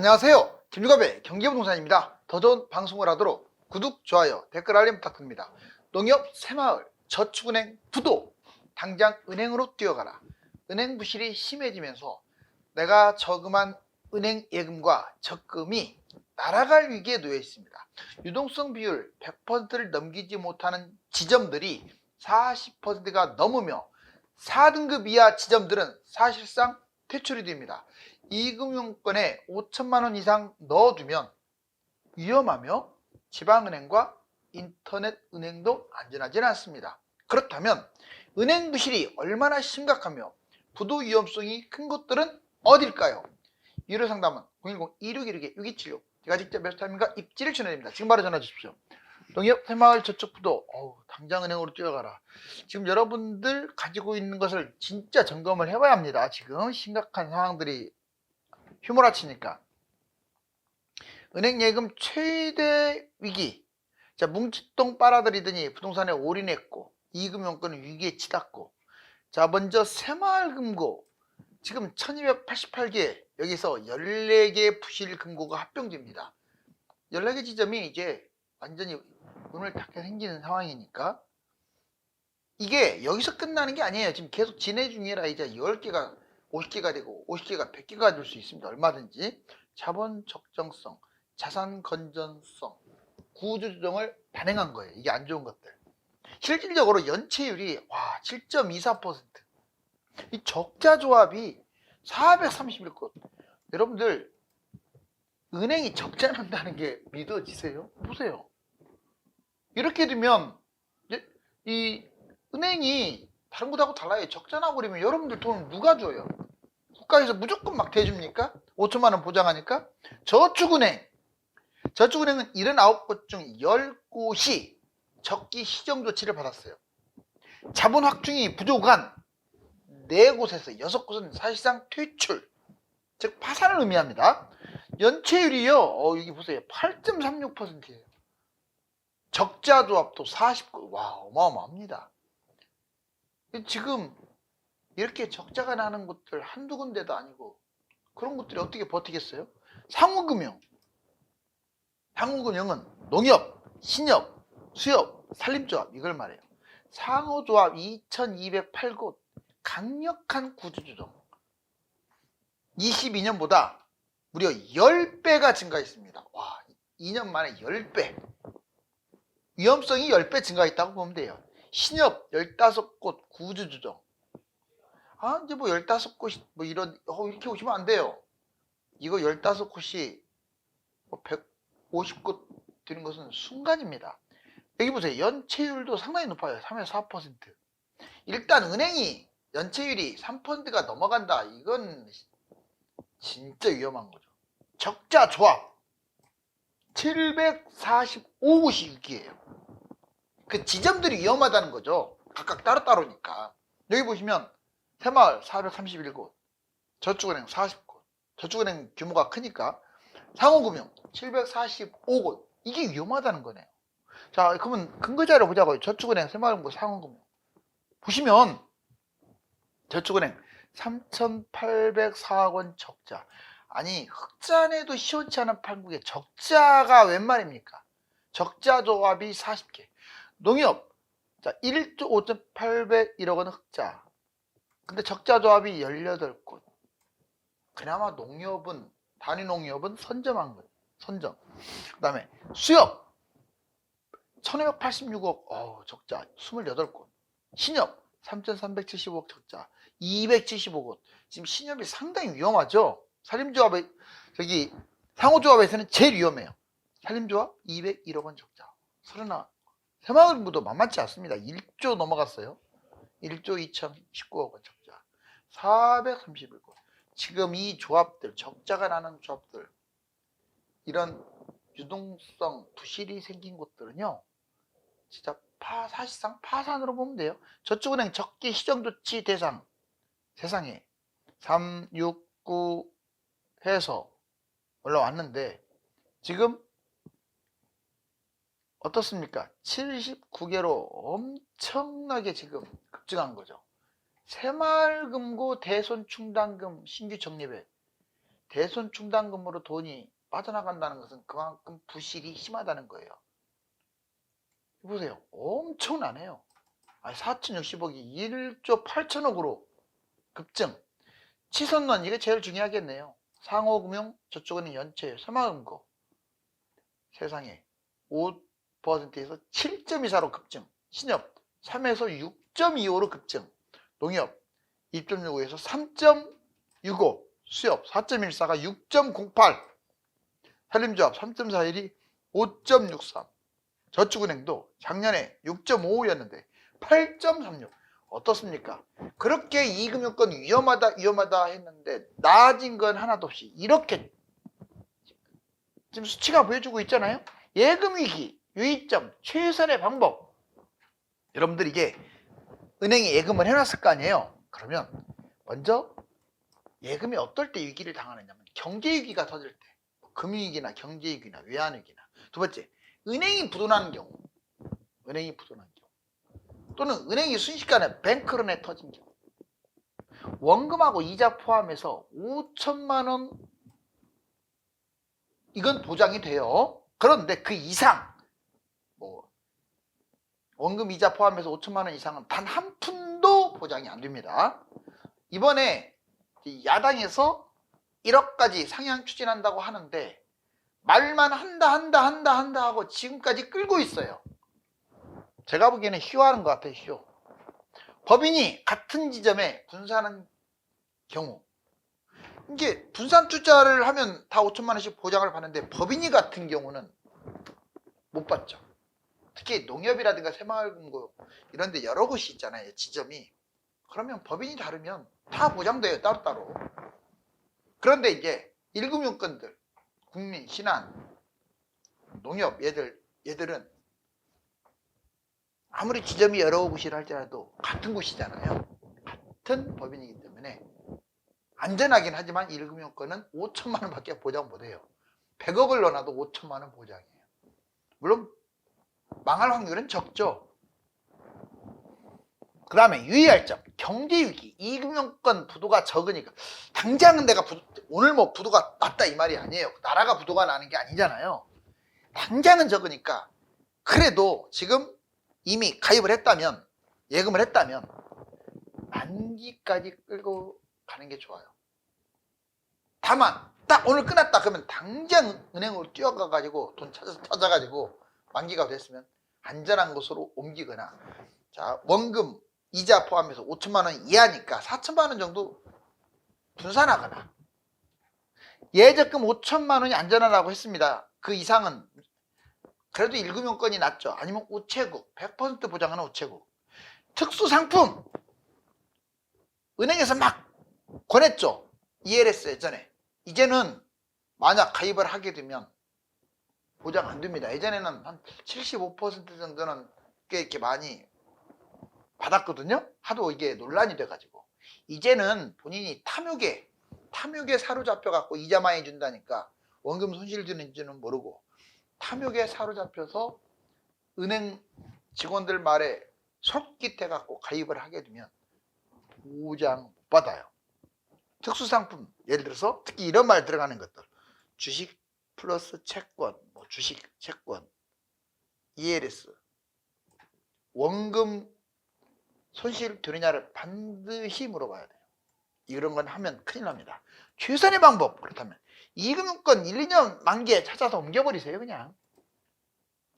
안녕하세요. 김유갑의 경기부동산입니다. 더 좋은 방송을 하도록 구독, 좋아요, 댓글 알림 부탁드립니다. 농협 새마을 저축은행 부도 당장 은행으로 뛰어가라. 은행 부실이 심해지면서 내가 저금한 은행 예금과 적금이 날아갈 위기에 놓여 있습니다. 유동성 비율 100%를 넘기지 못하는 지점들이 40%가 넘으며 4등급 이하 지점들은 사실상 퇴출이 됩니다. 이금융권에 5천만 원 이상 넣어두면 위험하며 지방은행과 인터넷은행도 안전하지는 않습니다. 그렇다면 은행 부실이 얼마나 심각하며 부도 위험성이 큰 곳들은 어딜까요? 유료 상담은 010-2616-6276 제가 직접 메소타임과 입지를 전해드립니다. 지금 바로 전화 주십시오. 농협 새마을 저축부도 당장 은행으로 뛰어가라. 지금 여러분들 가지고 있는 것을 진짜 점검을 해봐야 합니다. 지금 심각한 상황들이 휘몰아치니까. 은행 예금 최대 위기. 자, 뭉칫돈 빨아들이더니 부동산에 올인했고 이금융권은 위기에 치닫고. 자, 먼저 새마을금고 지금 1288개, 여기서 14개 부실 금고가 합병됩니다. 14개 지점이 이제 완전히 문을 닫게 생기는 상황이니까 이게 여기서 끝나는 게 아니에요. 지금 계속 진행 중이라 이제 10개가 50개가 되고 50개가 100개가 될 수 있습니다. 얼마든지. 자본 적정성, 자산 건전성, 구조 조정을 단행한 거예요. 이게 안 좋은 것들. 실질적으로 연체율이 7.24%. 이 적자 조합이 431곳. 여러분들 은행이 적자 난다는 게 믿어지세요? 보세요. 이렇게 되면 이 은행이 다른 곳하고 달라요. 적자 나버리면 여러분들 돈을 누가 줘요? 국가에서 무조건 막 대줍니까? 5천만 원 보장하니까? 저축은행은 79곳 중 10곳이 적기 시정 조치를 받았어요. 자본 확충이 부족한 4곳에서 6곳은 사실상 퇴출, 즉 파산을 의미합니다. 연체율이요, 여기 보세요. 8.36%예요. 적자 조합도 40곳. 와, 어마어마합니다. 지금 이렇게 적자가 나는 곳들 한두 군데도 아니고 그런 곳들이 어떻게 버티겠어요? 상호금융은 농협, 신협, 수협, 산림조합 이걸 말해요. 상호조합 2208곳 강력한 구조조정. 22년보다 무려 10배가 증가했습니다. 와, 2년 만에 10배. 위험성이 10배 증가했다고 보면 돼요. 신협 15곳 구조조정. 이제 뭐 15곳이 뭐 이렇게 오시면 안 돼요. 이거 15곳이 150곳 되는 것은 순간입니다. 여기 보세요. 연체율도 상당히 높아요. 3에서 4%. 일단 은행이 연체율이 3%가 넘어간다. 이건 진짜 위험한 거죠. 적자 조합 745곳이 위기예요. 그 지점들이 위험하다는 거죠. 각각 따로따로니까. 여기 보시면 새마을 431곳, 저축은행 40곳, 저축은행 규모가 크니까 상호금융 745곳. 이게 위험하다는 거네요. 자, 그러면 근거자료 보자고요. 저축은행, 새마을금고, 상호금융 보시면 저축은행 3,804억 원 적자. 아니, 흑자 내도 시원치 않은 판국에 적자가 웬 말입니까? 적자 조합이 40개. 농협, 자, 1조 5,801억 원 흑자. 근데 적자 조합이 18곳. 그나마 농협은, 단위 농협은 선점한 거예요. 선점. 그 다음에 수협 1,586억 적자 28곳. 신협 3,375억 적자 275곳. 지금 신협이 상당히 위험하죠. 산림조합에 상호조합에서는 제일 위험해요. 산림조합 201억 원 적자 39. 새마을금고도 만만치 않습니다. 1조 넘어갔어요. 1조 2,019억 원 적자 431곳. 지금 이 조합들, 적자가 나는 조합들, 이런 유동성 부실이 생긴 곳들은요, 진짜 사실상 파산으로 보면 돼요. 저축은행 적기 시정조치 대상 세상에 3, 6, 9 해서 올라왔는데 지금 어떻습니까? 79개로 엄청나게 지금 급증한 거죠. 새마을금고 대손충당금 신규 적립액 대손 충당금으로 돈이 빠져나간다는 것은 그만큼 부실이 심하다는 거예요. 보세요. 엄청나네요. 4,060억이 1조 8천억으로 급증. 치선론 이게 제일 중요하겠네요. 상호금융 저쪽은 연체율 새마을금고 세상에 5%에서 7.24로 급증. 신협 3에서 6.25로 급증. 농협 2.65에서 3.65. 수협 4.14가 6.08. 산림조합 3.41이 5.63. 저축은행도 작년에 6.55였는데 8.36. 어떻습니까? 그렇게 이금융권 위험하다 했는데 나아진 건 하나도 없이 이렇게 지금 수치가 보여주고 있잖아요. 예금위기, 유의점, 최선의 방법. 여러분들 이게 은행에 예금을 해놨을 거 아니에요. 그러면 먼저 예금이 어떨 때 위기를 당하느냐면 경제위기가 터질 때, 금융위기나 경제위기나 외환위기나. 두 번째, 은행이 부도나는 경우, 또는 은행이 순식간에 뱅크런에 터진 경우, 원금하고 이자 포함해서 5천만 원 이건 보장이 돼요. 그런데 그 이상 원금 이자 포함해서 5천만 원 이상은 단 한 푼도 보장이 안 됩니다. 이번에 야당에서 1억까지 상향 추진한다고 하는데 말만 한다 하고 지금까지 끌고 있어요. 제가 보기에는 희화하는 것 같아요. 희화. 법인이 같은 지점에 분산하는 경우, 이게 분산 투자를 하면 다 5천만 원씩 보장을 받는데 법인이 같은 경우는 못 받죠. 특히 농협이라든가 새마을금고 이런 데 여러 곳이 있잖아요. 지점이. 그러면 법인이 다르면 다 보장돼요. 따로따로. 그런데 이제 1금융권들, 국민, 신한, 농협 얘들은 아무리 지점이 여러 곳이라 할지라도 같은 곳이잖아요. 같은 법인이기 때문에 안전하긴 하지만 1금융권은 5천만 원밖에 보장 못해요. 100억을 넣어놔도 5천만 원 보장이에요. 물론 망할 확률은 적죠. 그 다음에 유의할 점, 경제위기, 2금융권 부도가 적으니까 당장은 내가 오늘 뭐 부도가 났다 이 말이 아니에요. 나라가 부도가 나는 게 아니잖아요. 당장은 적으니까 그래도 지금 이미 가입을 했다면, 예금을 했다면 만기까지 끌고 가는 게 좋아요. 다만 딱 오늘 끝났다 그러면 당장 은행으로 뛰어가 가지고 돈 찾아가지고 만기가 됐으면 안전한 곳으로 옮기거나, 자 원금 이자 포함해서 5천만 원 이하니까 4천만 원 정도 분산하거나, 예적금 5천만 원이 안전하다고 했습니다. 그 이상은 그래도 1금융권이 낫죠. 아니면 우체국, 100% 보장하는 우체국. 특수상품 은행에서 막 권했죠. ELS 예전에. 이제는 만약 가입을 하게 되면 보장 안 됩니다. 예전에는 한 75% 정도는 꽤 이렇게 많이 받았거든요. 하도 이게 논란이 돼가지고. 이제는 본인이 탐욕에 사로잡혀 갖고 이자 많이 준다니까 원금 손실 드는지는 모르고 탐욕에 사로잡혀서 은행 직원들 말에 솔깃해 갖고 가입을 하게 되면 보장 못 받아요. 특수상품, 예를 들어서 특히 이런 말 들어가는 것들, 주식 플러스 채권, 주식 채권, ELS, 원금 손실 되느냐를 반드시 물어봐야 돼요. 이런 건 하면 큰일 납니다. 최선의 방법, 그렇다면 2금융권 1, 2년 만기에 찾아서 옮겨버리세요. 그냥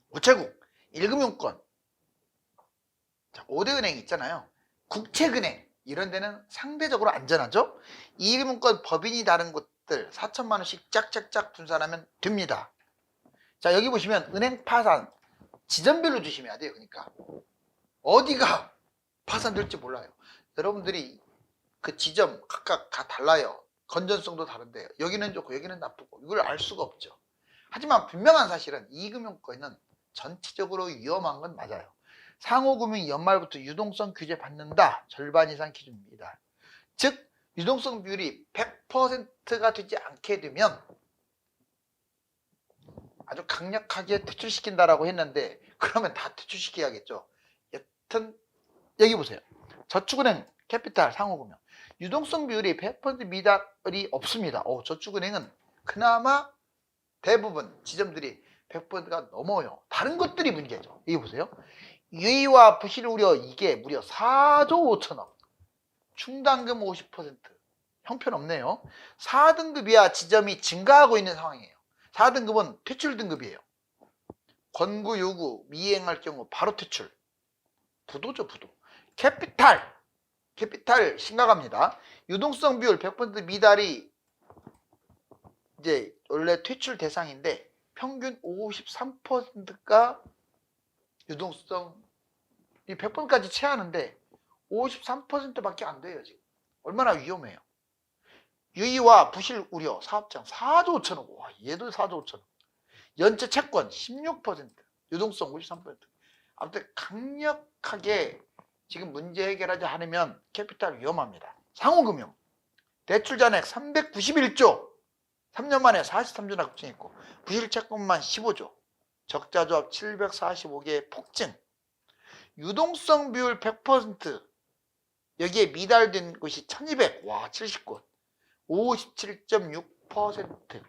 우체국, 1금융권, 5대 은행 있잖아요. 국책은행 이런 데는 상대적으로 안전하죠. 2금융권 법인이 다른 곳들 4천만 원씩 짝짝짝 분산하면 됩니다. 자, 여기 보시면 은행 파산 지점별로 조심해야 돼요. 그러니까 어디가 파산될지 몰라요. 여러분들이 그 지점 각각 다 달라요. 건전성도 다른데 여기는 좋고 여기는 나쁘고 이걸 알 수가 없죠. 하지만 분명한 사실은 2금융권은 전체적으로 위험한 건 맞아요. 상호금융 연말부터 유동성 규제 받는다. 절반 이상 기준입니다. 즉 유동성 비율이 100%가 되지 않게 되면 아주 강력하게 퇴출시킨다라고 했는데 그러면 다 퇴출시켜야겠죠. 여튼 여기 보세요. 저축은행, 캐피탈, 상호금융 유동성 비율이 100% 미달이 없습니다. 저축은행은 그나마 대부분 지점들이 100%가 넘어요. 다른 것들이 문제죠. 여기 보세요. 유의와 부실 우려, 이게 무려 4조 5천억. 충당금 50%. 형편없네요. 4등급 이하 지점이 증가하고 있는 상황이에요. 4등급은 퇴출 등급이에요. 권고 요구 미행할 경우 바로 퇴출. 부도죠, 부도. 캐피탈 심각합니다. 유동성 비율 100% 미달이 이제 원래 퇴출 대상인데 평균 53%가 유동성 이 100%까지 채하는데 53%밖에 안 돼요. 지금 얼마나 위험해요. 유의와 부실 우려 사업장 4조 5천억. 와, 얘도 4조 5천억. 연체 채권 16%, 유동성 53%. 아무튼 강력하게 지금 문제 해결하지 않으면 캐피탈 위험합니다. 상호금융 대출 잔액 391조, 3년 만에 43조나 급증했고 부실 채권만 15조, 적자조합 745개 폭증. 유동성 비율 100%, 여기에 미달된 곳이 1200, 와 70곳, 57.6%.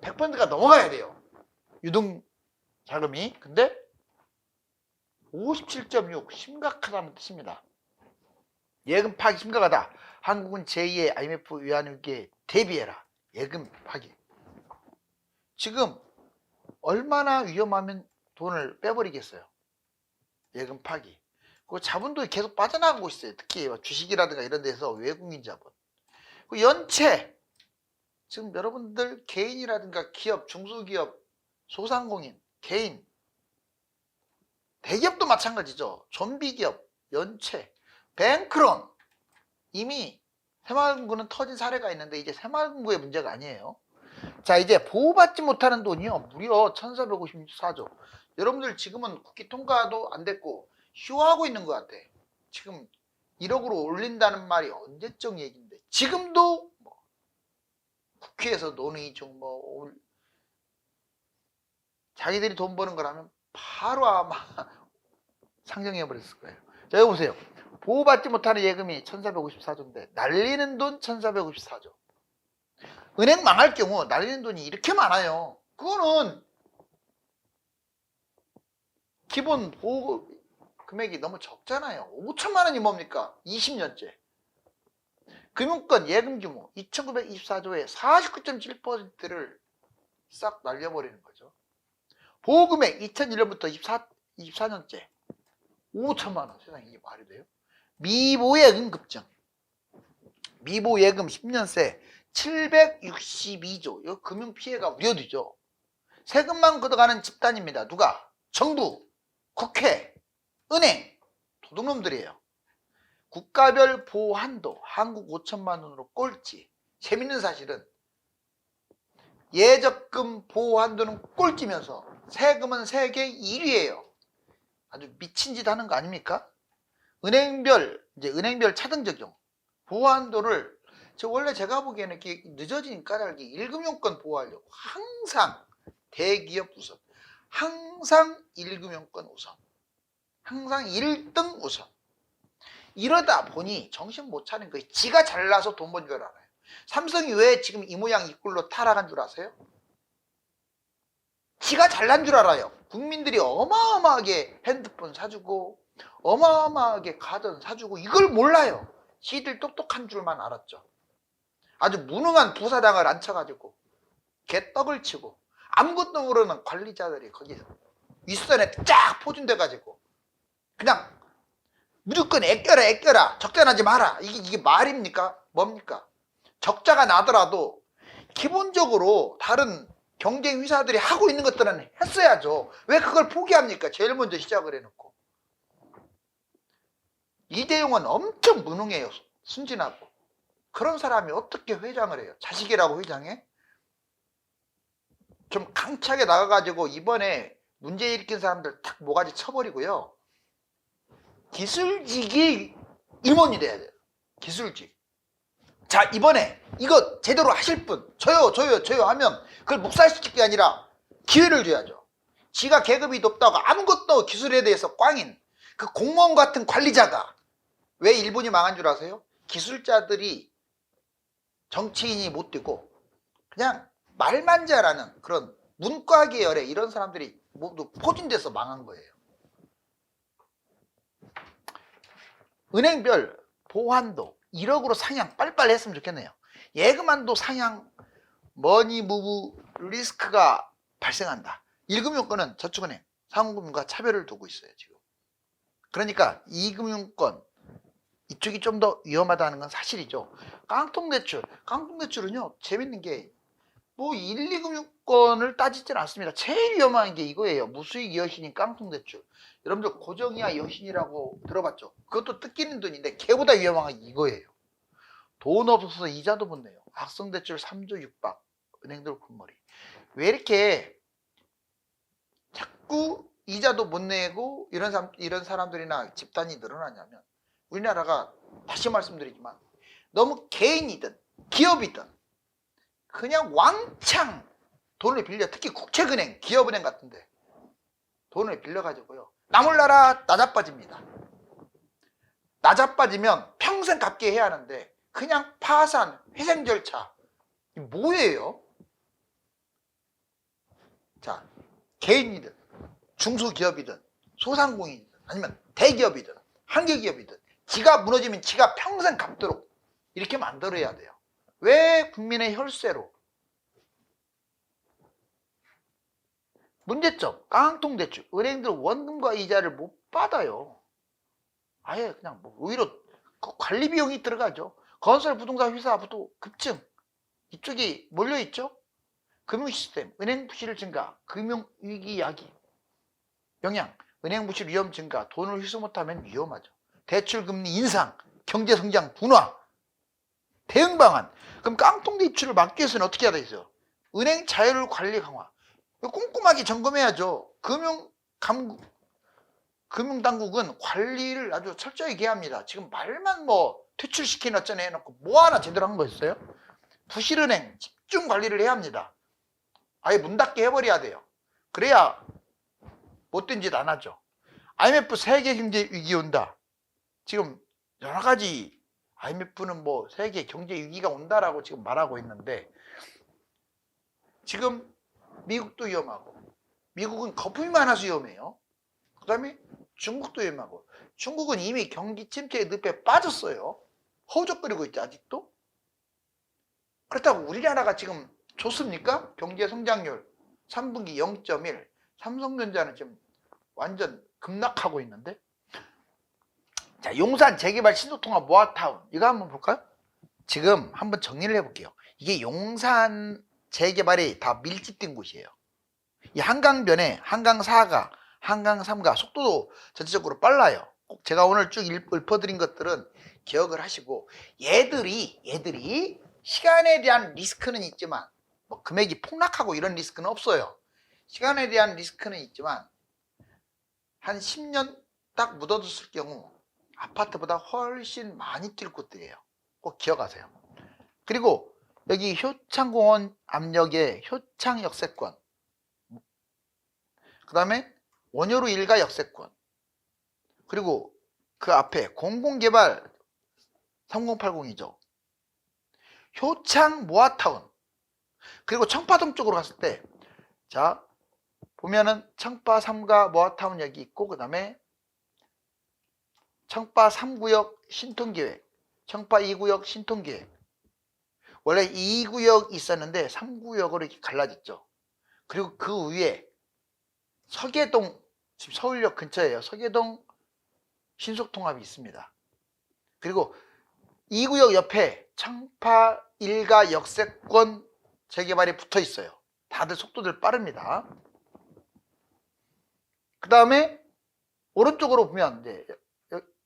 100%가 넘어가야 돼요, 유동 자금이. 근데 57.6 심각하다는 뜻입니다. 예금 파기 심각하다. 한국은 제2의 IMF 위안위기에 대비해라. 예금 파기. 지금 얼마나 위험하면 돈을 빼버리겠어요. 예금 파기. 그 자본도 계속 빠져나가고 있어요. 특히 주식이라든가 이런 데서 외국인 자본. 그 연체. 지금 여러분들 개인이라든가 기업, 중소기업, 소상공인, 개인, 대기업도 마찬가지죠. 좀비기업, 연체, 뱅크런. 이미 새마을금고는 터진 사례가 있는데 이제 새마을금고의 문제가 아니에요. 자, 이제 보호받지 못하는 돈이요, 무려 1454조. 여러분들 지금은 국회 통과도 안 됐고 휴하고 있는 것 같아. 지금 1억으로 올린다는 말이 언제적 얘기인데 지금도 국회에서 논의 중 자기들이 돈 버는 거라면 바로 아마 상정해 버렸을 거예요. 자, 여기 보세요. 보호받지 못하는 예금이 1454조인데 날리는 돈 1454조. 은행 망할 경우 날리는 돈이 이렇게 많아요. 그거는 기본 보호 금액이 너무 적잖아요. 5천만 원이 뭡니까? 20년째. 금융권 예금 규모 2924조의 49.7%를 싹 날려버리는 거죠. 보호금액 2001년부터 24년째 5천만 원. 세상에 이게 말이 돼요? 미보예금 급증. 미보예금 10년새 762조. 이거 금융피해가 우려되죠. 세금만 걷어가는 집단입니다. 누가? 정부, 국회, 은행, 도둑놈들이에요. 국가별 보호 한도 한국 5천만 원으로 꼴찌. 재밌는 사실은 예적금 보호 한도는 꼴찌면서 세금은 세계 1위예요. 아주 미친 짓 하는 거 아닙니까? 은행별 차등 적용 보호 한도를 원래 제가 보기에는 이렇게 늦어진 까닭이 1금융권 보호하려고 항상 대기업 우선, 항상 1금융권 우선, 항상 1등 우선. 이러다 보니 정신 못 차린 거예요. 지가 잘나서 돈 번 줄 알아요. 삼성이 왜 지금 이 모양 이 꼴로 타락한 줄 아세요? 지가 잘난 줄 알아요. 국민들이 어마어마하게 핸드폰 사주고 어마어마하게 가전 사주고 이걸 몰라요. 지들 똑똑한 줄만 알았죠. 아주 무능한 부사장을 앉혀가지고 개떡을 치고 아무것도 모르는 관리자들이 거기서 윗선에 쫙 포진돼가지고 그냥 무조건 애껴라 적자 나지 마라. 이게 말입니까? 뭡니까? 적자가 나더라도 기본적으로 다른 경쟁 회사들이 하고 있는 것들은 했어야죠. 왜 그걸 포기합니까? 제일 먼저 시작을 해놓고. 이대용은 엄청 무능해요. 순진하고. 그런 사람이 어떻게 회장을 해요? 자식이라고 회장해? 좀 강차게 나가가지고 이번에 문제 일으킨 사람들 탁 모가지 쳐버리고요. 기술직이 임원이 돼야 돼요. 기술직. 자, 이번에 이거 제대로 하실 분 저요 하면 그걸 묵살시킬 게 아니라 기회를 줘야죠. 지가 계급이 높다고 아무것도 기술에 대해서 꽝인 그 공무원 같은 관리자가 왜 일본이 망한 줄 아세요? 기술자들이 정치인이 못 되고 그냥 말만 잘하는 그런 문과 계열의 이런 사람들이 모두 포진돼서 망한 거예요. 은행별 보환도 1억으로 상향 빨리빨리 했으면 좋겠네요. 예금한도 상향, 머니 무브 리스크가 발생한다. 1금융권은 저축은행, 상호금융과 차별을 두고 있어요, 지금. 그러니까 2금융권 이쪽이 좀 더 위험하다는 건 사실이죠. 깡통대출은요, 재밌는 게 뭐 1, 2금융권을 따지진 않습니다. 제일 위험한 게 이거예요. 무수익 여신인 깡통대출. 여러분들 고정이야 여신이라고 들어봤죠? 그것도 뜯기는 돈인데 걔보다 위험한 게 이거예요. 돈 없어서 이자도 못 내요. 악성대출 3조 6박. 은행들 굿머리. 왜 이렇게 자꾸 이자도 못 내고 이런 사람들이나 집단이 늘어나냐면 우리나라가 다시 말씀드리지만 너무 개인이든 기업이든 그냥 왕창 돈을 빌려, 특히 국책은행, 기업은행 같은데 돈을 빌려가지고요. 나 몰라라 나자빠집니다. 나자빠지면 평생 갚게 해야 하는데 그냥 파산, 회생 절차. 이게 뭐예요? 자, 개인이든 중소기업이든 소상공인이든 아니면 대기업이든 한계기업이든 지가 무너지면 지가 평생 갚도록 이렇게 만들어야 돼요. 왜 국민의 혈세로? 문제점, 깡통대출. 은행들 원금과 이자를 못 받아요. 아예 그냥 뭐 오히려 관리 비용이 들어가죠. 건설 부동산 회사부터 급증. 이쪽이 몰려있죠. 금융시스템, 은행 부실 증가, 금융위기 야기. 영향, 은행 부실 위험 증가, 돈을 회수 못하면 위험하죠. 대출금리 인상, 경제성장 둔화. 대응 방안. 그럼 깡통대출을 막기 위해서는 어떻게 해야 되겠어요? 은행 자율 관리 강화. 꼼꼼하게 점검해야죠. 금융당국은 관리를 아주 철저히 해야 합니다. 지금 말만 뭐 퇴출시키는 어쩌네 해놓고 뭐 하나 제대로 한 거 있어요? 부실은행 집중 관리를 해야 합니다. 아예 문 닫게 해버려야 돼요. 그래야 못된 짓 안 하죠. IMF 세계 경제 위기 온다. 지금 여러 가지 IMF는 뭐 세계 경제 위기가 온다라고 지금 말하고 있는데 지금 미국도 위험하고 미국은 거품이 많아서 위험해요. 그 다음에 중국도 위험하고 중국은 이미 경기 침체의 늪에 빠졌어요. 허우적거리고 있죠 아직도. 그렇다고 우리나라가 지금 좋습니까? 경제 성장률 3분기 0.1 삼성전자는 지금 완전 급락하고 있는데. 자, 용산 재개발 신소통합 모아타운 이거 한번 볼까요? 지금 한번 정리를 해볼게요. 이게 용산 재개발이 다 밀집된 곳이에요. 이 한강변에 한강 4가 한강 3가 속도도 전체적으로 빨라요. 꼭 제가 오늘 쭉 읊어드린 것들은 기억을 하시고 얘들이 시간에 대한 리스크는 있지만 뭐 금액이 폭락하고 이런 리스크는 없어요. 시간에 대한 리스크는 있지만 한 10년 딱 묻어뒀을 경우 아파트보다 훨씬 많이 뛸 곳들이에요. 꼭 기억하세요. 그리고 여기 효창공원 압력의 효창 역세권, 그 다음에 원효로 일가 역세권, 그리고 그 앞에 공공개발 3080이죠. 효창 모아타운. 그리고 청파동 쪽으로 갔을 때, 자, 보면은 청파 3가 모아타운 여기 있고, 그 다음에 청파 3구역 신통계획, 청파 2구역 신통계획. 원래 2구역 있었는데 3구역으로 이렇게 갈라졌죠. 그리고 그 위에 서계동, 지금 서울역 근처에요. 서계동 신속통합이 있습니다. 그리고 2구역 옆에 청파 1가 역세권 재개발이 붙어 있어요. 다들 속도들 빠릅니다. 그 다음에 오른쪽으로 보면 이제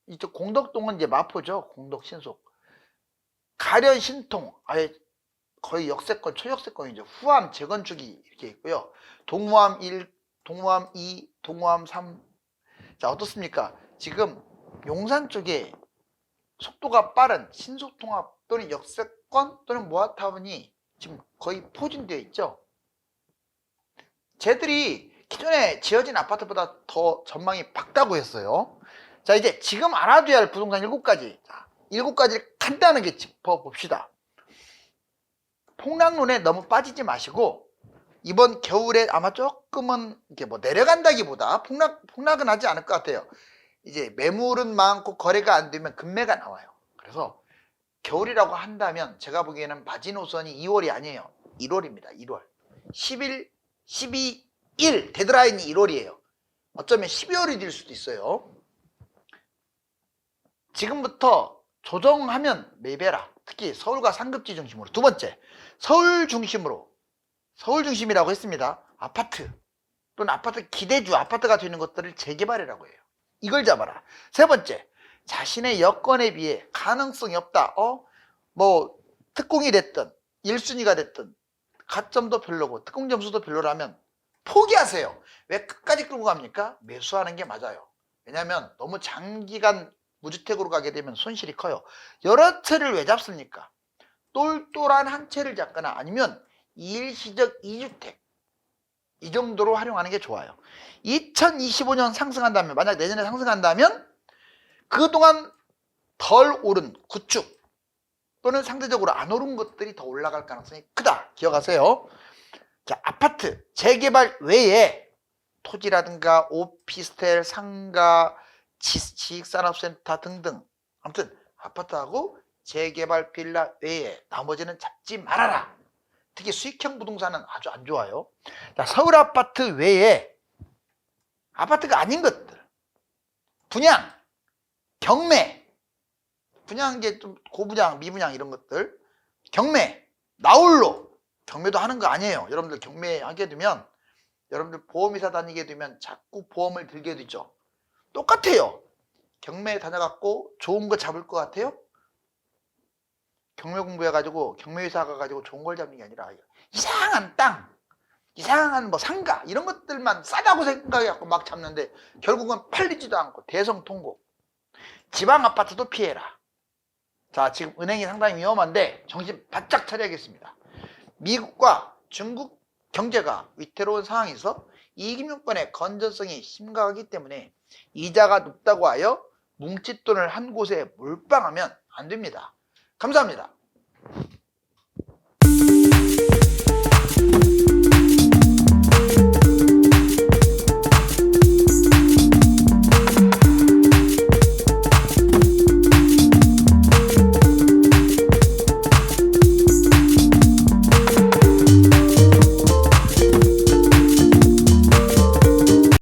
이쪽 공덕동은 이제 마포죠. 공덕 신속. 가련 신통 아예 거의 역세권, 초역세권이죠. 후암 재건축이 이렇게 있고요. 동호암 1, 동호암 2, 동호암 3. 자, 어떻습니까? 지금 용산 쪽에 속도가 빠른 신속통합 또는 역세권 또는 모아타운이 지금 거의 포진되어 있죠. 쟤들이 기존에 지어진 아파트보다 더 전망이 밝다고 했어요. 자, 이제 지금 알아둬야 할 부동산 7가지. 자, 7가지를 간단하게 짚어봅시다. 폭락론에 너무 빠지지 마시고 이번 겨울에 아마 조금은 이게 뭐 내려간다기보다 폭락은 하지 않을 것 같아요. 이제 매물은 많고 거래가 안 되면 급매가 나와요. 그래서 겨울이라고 한다면 제가 보기에는 마지노선이 2월이 아니에요. 1월입니다. 1월. 10일, 12일 데드라인이 1월이에요. 어쩌면 12월이 될 수도 있어요. 지금부터 조정하면 매배라. 특히 서울과 상급지 중심으로. 두 번째, 서울 중심이라고 했습니다. 아파트 또는 아파트 기대주, 아파트가 되는 것들을 재개발이라고 해요. 이걸 잡아라. 세 번째, 자신의 여건에 비해 가능성이 없다. 뭐 특공이 됐든 1순위가 됐든 가점도 별로고 특공 점수도 별로라면 포기하세요. 왜 끝까지 끌고 갑니까? 매수하는 게 맞아요. 왜냐하면 너무 장기간 무주택으로 가게 되면 손실이 커요. 여러 채를 왜 잡습니까? 똘똘한 한 채를 잡거나 아니면 일시적 2주택 이 정도로 활용하는 게 좋아요. 2025년 상승한다면, 만약 내년에 상승한다면 그동안 덜 오른 구축 또는 상대적으로 안 오른 것들이 더 올라갈 가능성이 크다. 기억하세요. 자, 아파트 재개발 외에 토지라든가 오피스텔, 상가, 지식산업센터 등등, 아무튼 아파트하고 재개발 빌라 외에 나머지는 잡지 말아라. 특히 수익형 부동산은 아주 안 좋아요. 자, 서울 아파트 외에 아파트가 아닌 것들, 분양, 경매, 분양 이제 좀 고분양, 미분양 이런 것들, 경매, 나홀로, 경매도 하는 거 아니에요. 여러분들 경매 하게 되면, 여러분들 보험회사 다니게 되면 자꾸 보험을 들게 되죠. 똑같아요. 경매 다녀갖고 좋은 거 잡을 것 같아요? 경매 공부해가지고 경매회사 가가지고 좋은 걸 잡는 게 아니라 이상한 땅, 이상한 뭐 상가 이런 것들만 싸다고 생각해갖고 막 잡는데 결국은 팔리지도 않고 대성통고. 지방 아파트도 피해라. 자, 지금 은행이 상당히 위험한데 정신 바짝 차려야겠습니다. 미국과 중국 경제가 위태로운 상황에서 이금융권의 건전성이 심각하기 때문에 이자가 높다고 하여 뭉칫돈을 한 곳에 몰빵하면 안 됩니다. 감사합니다.